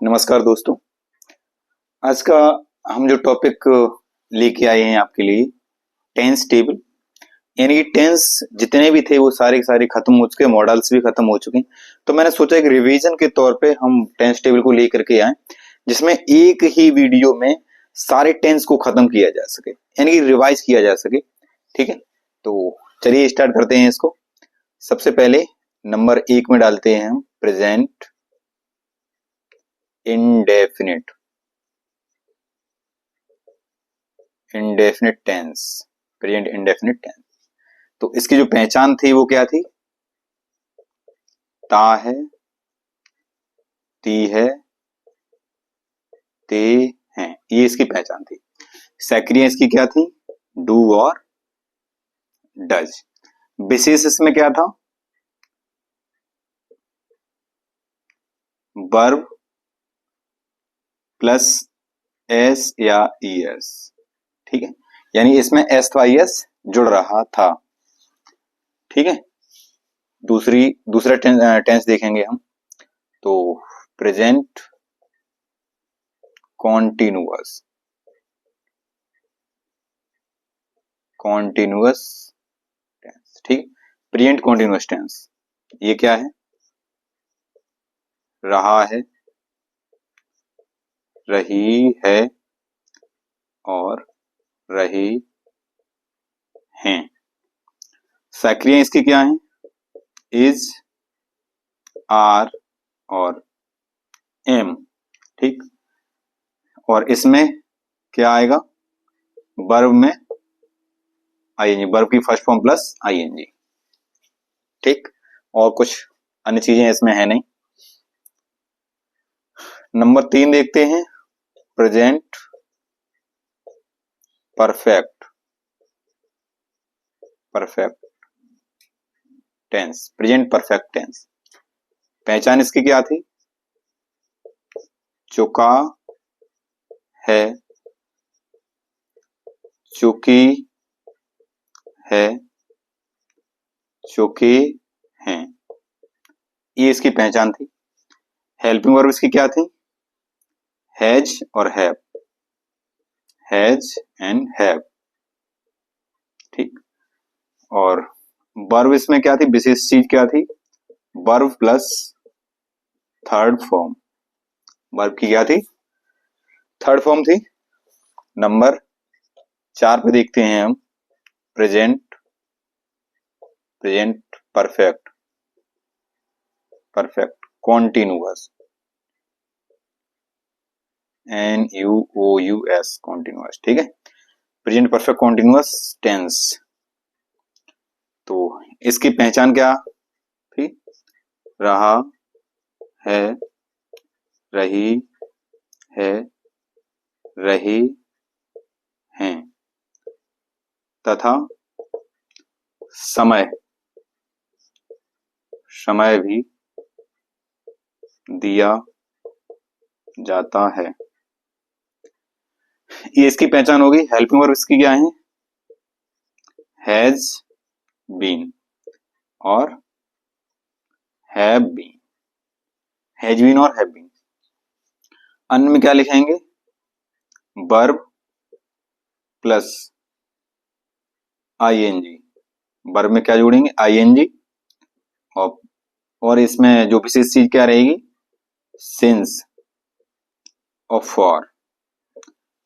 नमस्कार दोस्तों। आज का हम जो टॉपिक लेके आए हैं आपके लिए टेंस टेबल, यानी कि टेंस जितने भी थे वो सारे के सारे खत्म हो चुके हैं, मॉडल्स भी खत्म हो चुके हैं। तो मैंने सोचा एक रिवीजन के तौर पे हम टेंस टेबल को लेकर के आए, जिसमें एक ही वीडियो में सारे टेंस को खत्म किया जा सके, यानी कि रिवाइज किया जा सके। ठीक है, तो चलिए स्टार्ट करते हैं इसको। सबसे पहले नंबर 1 में डालते हैं हम present indefinite tense, present indefinite tense. तो इसकी जो पहचान थी वो क्या थी? ता है, ती है, ते हैं, ये इसकी पहचान थी। सक्रिय इसकी क्या थी? डू और डज। विशेष इसमें क्या था? वर्ब प्लस एस या ईएस। ठीक है, यानी इसमें एस तो आईएस जुड़ रहा था। ठीक है, दूसरा टेंस देखेंगे हम। तो प्रेजेंट कॉन्टिन्यूअस टेंस। ठीक, प्रेजेंट कॉन्टिन्यूअस टेंस ये क्या है? रहा है, रही है और रही हैं। सक्रिय इसकी क्या है? इज, आर और एम। ठीक, और इसमें क्या आएगा? वर्ब में आईएनजी, वर्ब की फर्स्ट फॉर्म प्लस आईएनजी। ठीक, और कुछ अन्य चीजें इसमें है नहीं। नंबर 3 देखते हैं, present perfect tense. Present perfect tense, पहचान इसकी क्या थी? चुका है, चुकी है, चुके हैं, ये इसकी पहचान थी। हेल्पिंग वर्ब इसकी क्या थी? हैज और हैव, हैज एंड हैव। ठीक, और वर्ब इसमें क्या थी? विशेष चीज क्या थी? Verb plus third form. Verb की क्या थी? थर्ड फॉर्म थी। नंबर 4 पे देखते हैं हम present perfect continuous, NUOUS continuous. ठीक है, प्रेजेंट परफेक्ट कॉन्टिन्यूअस टेंस। तो इसकी पहचान क्या थी? रहा है, रही है, रहे हैं, तथा समय भी दिया जाता है। ये इसकी पहचान होगी। हेल्पिंग वर्ब इसकी क्या है? हैज बीन और हैव बीन, हैज बीन और हैव बीन। अन्य में क्या लिखेंगे? Verb plus ING. वर्ब में क्या जोड़ेंगे? आईएनजी, और इसमें जो विशेष चीज क्या रहेगी? सिंस और फॉर।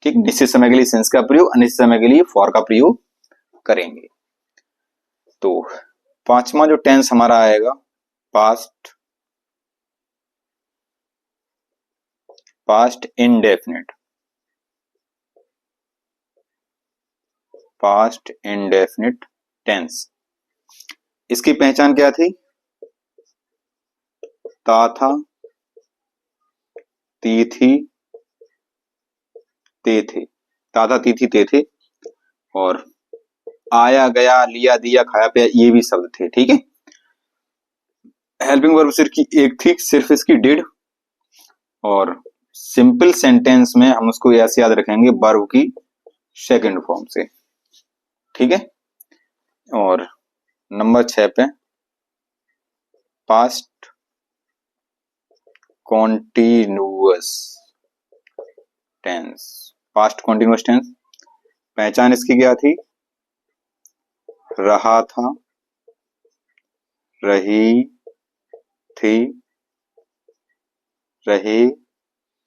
ठीक, निश्चित समय के लिए सिंस का प्रयोग, अनिश्चित समय के लिए फॉर का प्रयोग करेंगे। तो पांचवा जो टेंस हमारा आएगा पास्ट इंडेफिनिट टेंस। इसकी पहचान क्या थी? ता था, ती थी, ते थे। ता था, ती थी, ते थे, और आया गया, लिया दिया, खाया पिया, ये भी शब्द थे। ठीक है, हेल्पिंग वर्ब सिर्फ की एक थी, सिर्फ इसकी डिड, और सिंपल सेंटेंस में हम उसको ऐसे याद रखेंगे वर्ब की सेकंड फॉर्म से। ठीक है, और नंबर 6 पे past continuous tense, past continuous tense. पहचान इसकी क्या थी? रहा था, रही थी, रहे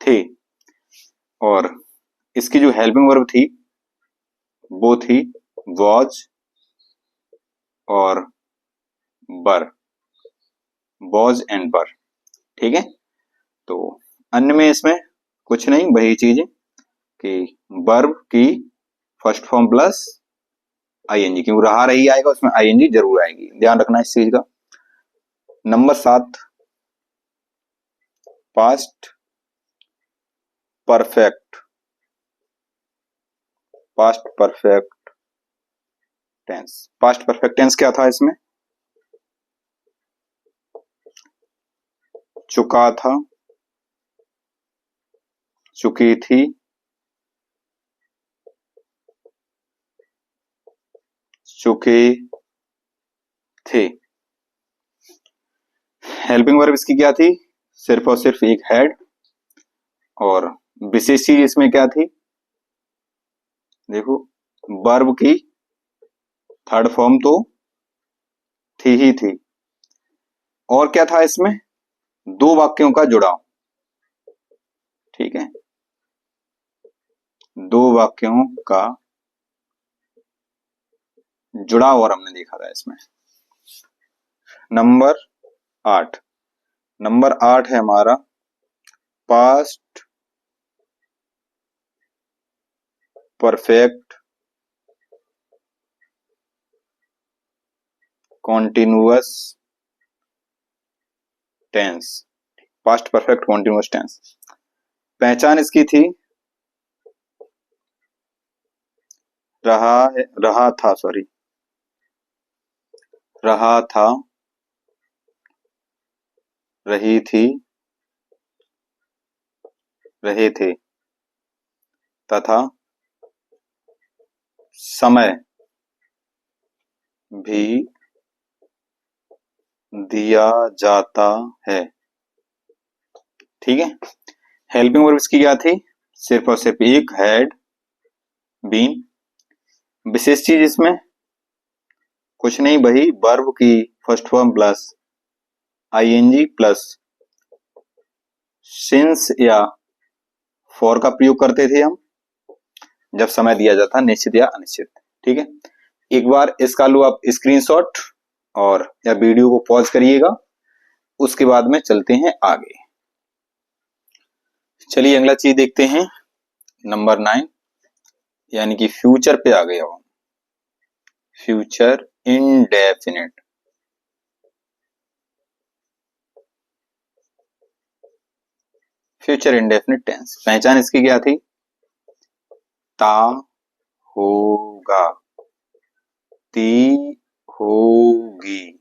थे। और इसकी जो हेल्पिंग वर्ब थी वो थी वॉज और बर, वॉज एंड बर। ठीक है, तो अन्य में इसमें कुछ नहीं, वही चीज है कि वर्ब की फर्स्ट फॉर्म प्लस आईएनजी, क्यों रहा रही आएगा उसमें आईएनजी जरूर आएगी, ध्यान रखना इस चीज का। Number 7, past perfect, past perfect tense. Past perfect tense क्या था इसमें? चुका था, चुकी थी, चुके थे। हेल्पिंग वर्ब इसकी क्या थी? सिर्फ और सिर्फ एक हैड। और विशेष चीज इसमें क्या थी? देखो, वर्ब की थर्ड फॉर्म तो थी ही थी, और क्या था इसमें? दो वाक्यों का जुड़ाव। ठीक है, दो वाक्यों का जुड़ाव और हमने देखा था इसमें। नंबर 8, नंबर 8 है हमारा past perfect continuous tense, past perfect continuous tense. पहचान इसकी थी रहा था, सॉरी, रहा था, रही थी, रहे थे, तथा समय भी दिया जाता है। ठीक है, हेल्पिंग वर्ब इसकी क्या थी? सिर्फ और सिर्फ एक, हैड बीन। विशेष चीज इसमें कुछ नहीं, वही वर्ब की first form plus ING plus since या फॉर का प्रयोग करते थे हम जब समय दिया जाता निश्चित या अनिश्चित। ठीक है, एक बार इसका लो आप स्क्रीनशॉट और या वीडियो को पॉज करिएगा, उसके बाद में चलते हैं आगे। चलिए अगला चीज देखते हैं, नंबर 9, यानी कि फ्यूचर पे आ गया हूं। Future indefinite, future indefinite tense. पहचान इसकी क्या थी? ता होगा, ती होगी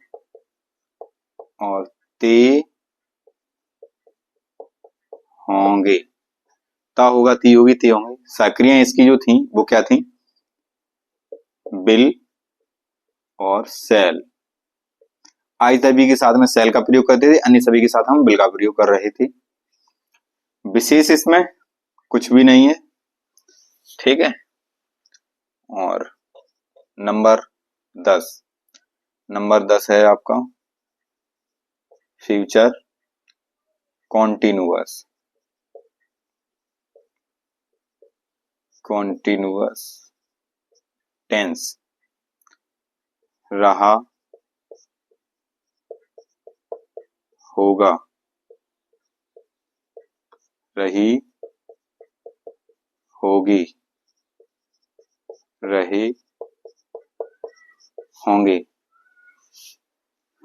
और ते होंगे। ता होगा, ती होगी, ते होंगे। सक्रियां इसकी जो थी वो क्या थी? बिल और सेल। आज सभी के साथ में सेल का प्रयोग करते थे, अन्य सभी के साथ हम बिल का प्रयोग कर रहे थे। विशेष इसमें कुछ भी नहीं है। ठीक है, और नंबर 10, नंबर 10 है आपका फ्यूचर कॉन्टिन्यूअस, कॉन्टिन्यूअस टेंस। रहा, होगा, रही, होगी, रहे, होंगे।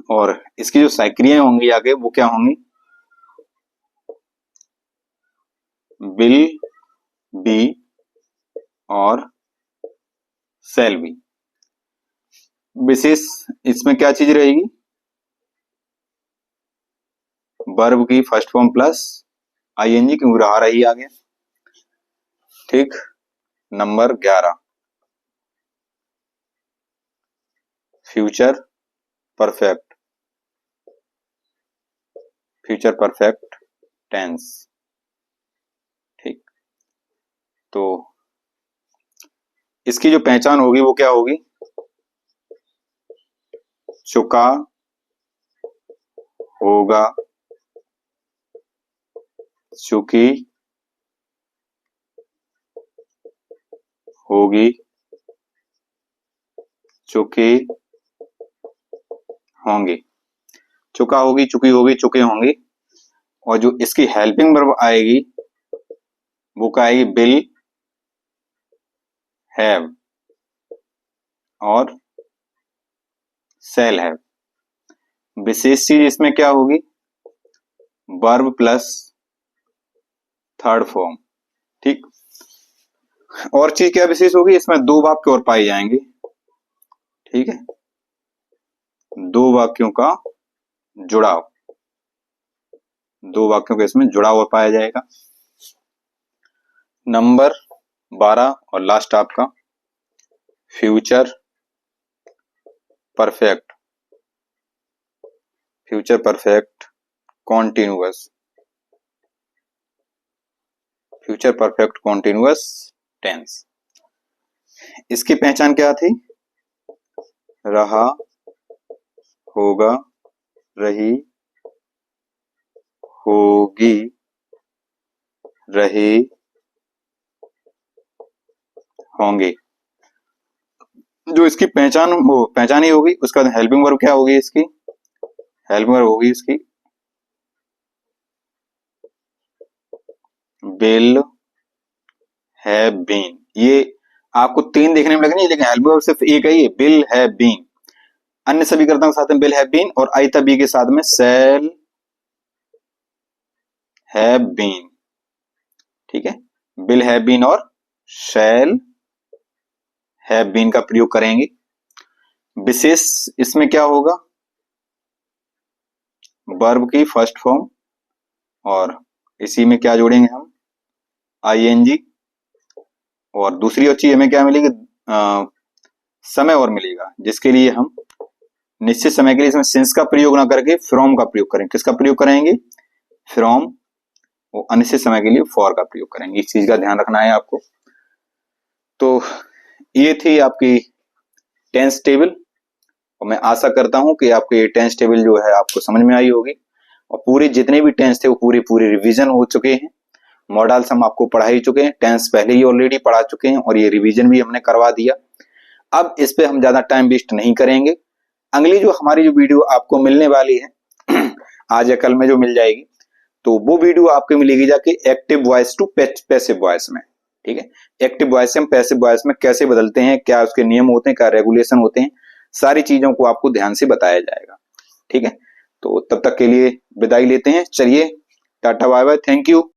और इसकी जो सक्रियाएं होंगी आगे वो क्या होंगी? विल बी और सेल बी। विशेष इसमें क्या चीज रहेगी? वर्ब की फर्स्ट फॉर्म प्लस आईएनजी, क्योंकि रहा रही आ गया। ठीक, number 11, future perfect, future perfect tense. ठीक, तो इसकी जो पहचान होगी वो क्या होगी? चुका, होगा, चुकी, होगी, चुके, होंगे। चुका, होगी, चुकी, होगी, चुके, होंगे। और जो इसकी हेल्पिंग वर्ब आएगी वो क्या आएगी? विल, हैव और शैल हैव। विशेष चीज इसमें क्या होगी? Verb plus third form. ठीक, और चीज क्या विशेष होगी? इसमें दो वाक्य और पाए जाएंगे। ठीक है, दो वाक्यों का जुड़ाव, दो वाक्यों का इसमें जुड़ाव और पाया जाएगा। नंबर 12 और लास्ट आपका future perfect, future perfect continuous, future perfect continuous tense. इसकी पहचान क्या थी? रहा, होगा, रही, होगी, रहे, होंगे। जो इसकी पहचान वो पहचान ही होगी, उसका हेल्पिंग वर्ब क्या होगी? इसकी हेल्पिंग वर्ब होगी इसकी विल हैव बीन। ये आपको तीन देखने में लगनी है, लेकिन हेल्पिंग वर्ब सिर्फ एक है, ये विल हैव बीन। अन्य सभी कर्ताओं के साथ में विल हैव बीन और आइता बी के साथ में शैल हैव बीन। ठीक है, विल हैव बीन और शैल हैव बीन का प्रयोग करेंगे। विशेष इसमें क्या होगा? वर्ब की फर्स्ट फॉर्म, और इसी में क्या जोड़ेंगे हम? आईएनजी। और दूसरी और चीज हमें क्या मिलेगी? समय और मिलेगा, जिसके लिए हम निश्चित समय के लिए इसमें सिंस का प्रयोग ना करके फ्रॉम का प्रयोग करेंगे। किसका प्रयोग करेंगे? फ्रॉम। वो अनिश्चित समय के लिए फॉर का प्रयोग करेंगे। इस चीज का ध्यान रखना है आपको। तो ये थी आपकी टेंस टेबल, और मैं आशा करता हूं कि आपको ये टेंस टेबल जो है आपको समझ में आई होगी। और पूरे जितने भी टेंस थे वो पूरे रिवीजन हो चुके हैं। मॉडल्स हम आपको पढ़ा ही चुके हैं, टेंस पहले ही ऑलरेडी पढ़ा चुके हैं, और ये रिवीजन भी हमने करवा दिया। अब इस पे हम ज्यादा टाइम वेस्ट नहीं करेंगे। अगली जो हमारी जो वीडियो आपको मिलने वाली है आज या कल में जो मिल जाएगी, तो वो वीडियो आपको मिलेगी जाके active voice to passive voice में। ठीक है, एक्टिव वॉइस से हम पैसिव वॉइस में कैसे बदलते हैं, क्या उसके नियम होते हैं, क्या रेगुलेशन होते हैं, सारी चीजों को आपको ध्यान से बताया जाएगा। ठीक है, तो तब तक के लिए विदाई लेते हैं। चलिए, tata bye bye, thank you.